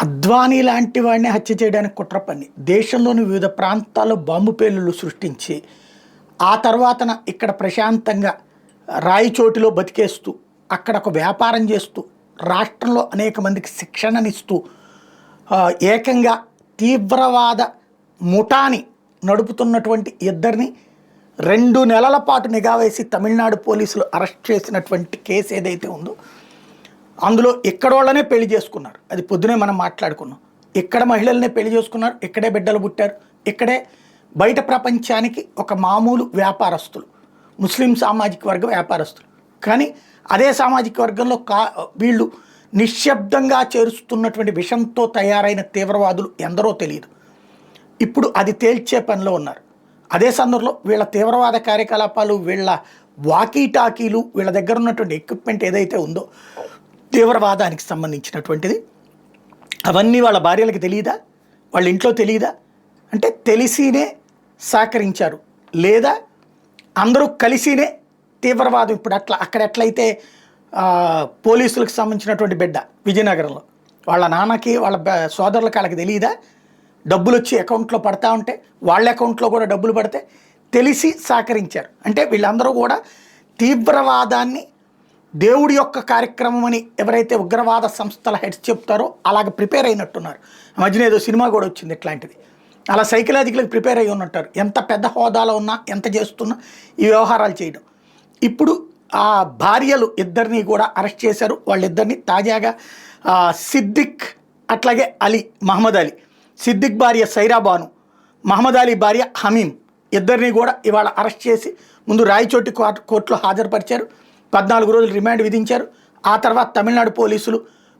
అద్వానీ లాంటి వాడిని హత్య చేయడానికి కుట్ర పన్ని దేశంలోని వివిధ ప్రాంతాల్లో బాంబు పేలుళ్లు సృష్టించి ఆ తర్వాతన ఇక్కడ ప్రశాంతంగా రాయిచోటిలో బతికేస్తూ అక్కడ ఒక వ్యాపారం చేస్తూ రాష్ట్రంలో అనేక మందికి శిక్షణనిస్తూ ఏకంగా తీవ్రవాద ముఠాని నడుపుతున్నటువంటి ఇద్దరిని 2 నెలల పాటు నిఘా వేసి తమిళనాడు పోలీసులు అరెస్ట్ చేసినటువంటి కేసు ఏదైతే ఉందో అందులో ఇక్కడోళ్ళనే పెళ్లి చేసుకున్నారు. అది పొద్దునే మనం మాట్లాడుకున్నాం. ఇక్కడ మహిళలనే పెళ్లి చేసుకున్నారు, ఇక్కడే బిడ్డలు పుట్టారు, ఇక్కడే బయట ప్రపంచానికి ఒక మామూలు వ్యాపారస్తులు, ముస్లిం సామాజిక వర్గ వ్యాపారస్తులు. కానీ అదే సామాజిక వర్గంలో వీళ్ళు నిశ్శబ్దంగా చేరుస్తున్నటువంటి విషంతో తయారైన తీవ్రవాదులు ఎందరో తెలియదు. ఇప్పుడు అది తేల్చే పనిలో ఉన్నారు. అదే సందర్భంలో వీళ్ళ తీవ్రవాద కార్యకలాపాలు, వీళ్ళ వాకీటాకీలు, వీళ్ళ దగ్గర ఉన్నటువంటి ఎక్విప్మెంట్ ఏదైతే ఉందో తీవ్రవాదానికి సంబంధించినటువంటిది, అవన్నీ వాళ్ళ భార్యలకు తెలియదా, వాళ్ళ ఇంట్లో తెలియదా? అంటే తెలిసినే సహకరించారు, లేదా అందరూ కలిసినే తీవ్రవాదం. ఇప్పుడు అక్కడ ఎట్లయితే పోలీసులకు సంబంధించినటువంటి బిడ్డ విజయనగరంలో వాళ్ళ నాన్నకి వాళ్ళ సోదరులకి వాళ్ళకి తెలియదా? డబ్బులు వచ్చి అకౌంట్లో పడతా ఉంటే వాళ్ళ అకౌంట్లో కూడా డబ్బులు పడితే తెలిసి సహకరించారు. అంటే వీళ్ళందరూ కూడా తీవ్రవాదాన్ని దేవుడి యొక్క కార్యక్రమం అని ఎవరైతే ఉగ్రవాద సంస్థల హెడ్స్ చెప్తారో అలాగ ప్రిపేర్ అయినట్టున్నారు. మధ్యన ఏదో సినిమా కూడా వచ్చింది ఇట్లాంటిది. అలా సైకలాజికల్గా ప్రిపేర్ అయ్యి ఉన్నట్టారు. ఎంత పెద్ద హోదాలో ఉన్నా, ఎంత చేస్తున్నా ఈ వ్యవహారాలు చేయడం. ఇప్పుడు ఆ భార్యలు ఇద్దరిని కూడా అరెస్ట్ చేశారు. వాళ్ళిద్దరిని తాజాగా సిద్దిక్, అట్లాగే మహమ్మద్ అలీ, సిద్దిక్ భార్య సైరాబాను, మహమ్మద్ అలీ భార్య హమీం ఇద్దరిని కూడా ఇవాళ అరెస్ట్ చేసి ముందు రాయచోటి కోర్టులో హాజరుపరిచారు. 14 రోజులు రిమాండ్ విధించారు. ఆ తర్వాత తమిళనాడు పోలీసులు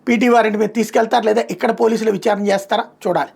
పీటీ వారెంట్ మీద తీసుకెళ్తారు, లేదా ఇక్కడ పోలీసులు విచారణ చేస్తారా చూడాలి.